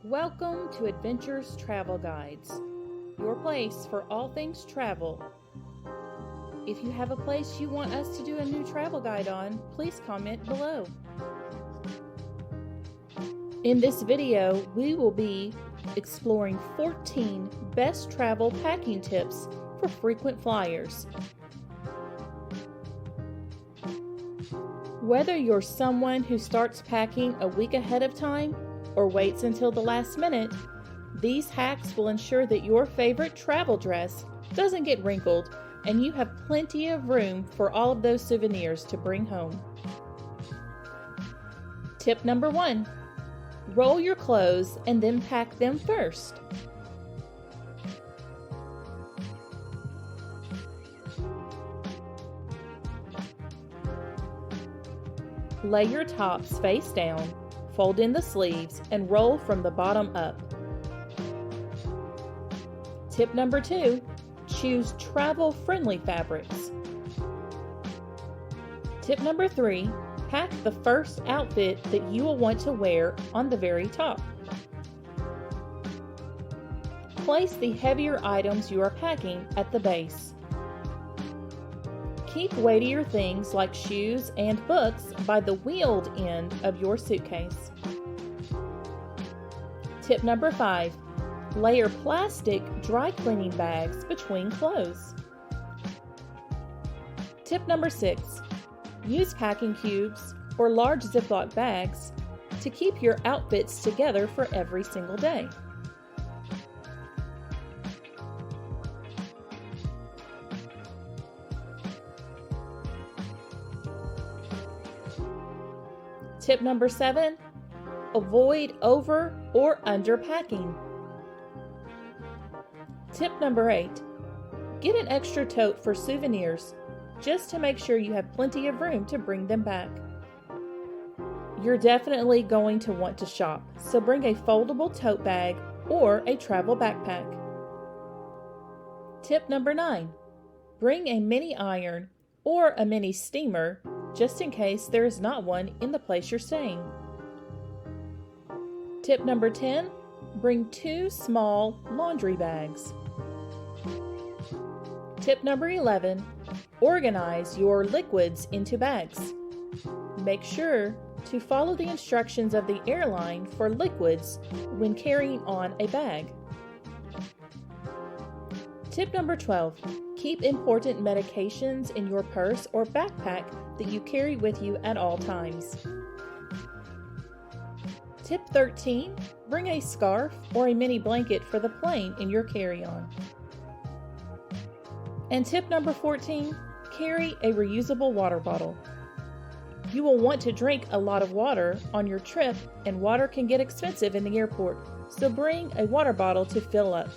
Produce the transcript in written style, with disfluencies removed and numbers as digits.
Welcome to Adventures Travel Guides, your place for all things travel. If you have a place you want us to do a new travel guide on, please comment below. In this video, we will be exploring 14 best travel packing tips for frequent flyers. Whether you're someone who starts packing a week ahead of time or waits until the last minute, these hacks will ensure that your favorite travel dress doesn't get wrinkled and you have plenty of room for all of those souvenirs to bring home. Tip number 1. Roll your clothes and then pack them first. Lay your tops face down, fold in the sleeves, and roll from the bottom up. Tip number 2, choose travel-friendly fabrics. Tip number 3, pack the first outfit that you will want to wear on the very top. Place the heavier items you are packing at the base. Keep weightier things like shoes and books by the wheeled end of your suitcase. Tip number 5, layer plastic dry cleaning bags between clothes. Tip number 6, use packing cubes or large Ziploc bags to keep your outfits together for every single day. Tip number 7, avoid over or under packing. Tip number 8, get an extra tote for souvenirs just to make sure you have plenty of room to bring them back. You're definitely going to want to shop, so bring a foldable tote bag or a travel backpack. Tip number 9, bring a mini iron or a mini steamer just in case there is not one in the place you're staying. Tip number 10, bring 2 small laundry bags. Tip number 11, organize your liquids into bags. Make sure to follow the instructions of the airline for liquids when carrying on a bag. Tip number 12, keep important medications in your purse or backpack that you carry with you at all times. Tip 13, bring a scarf or a mini blanket for the plane in your carry-on. And tip number 14, carry a reusable water bottle. You will want to drink a lot of water on your trip, and water can get expensive in the airport, so bring a water bottle to fill up.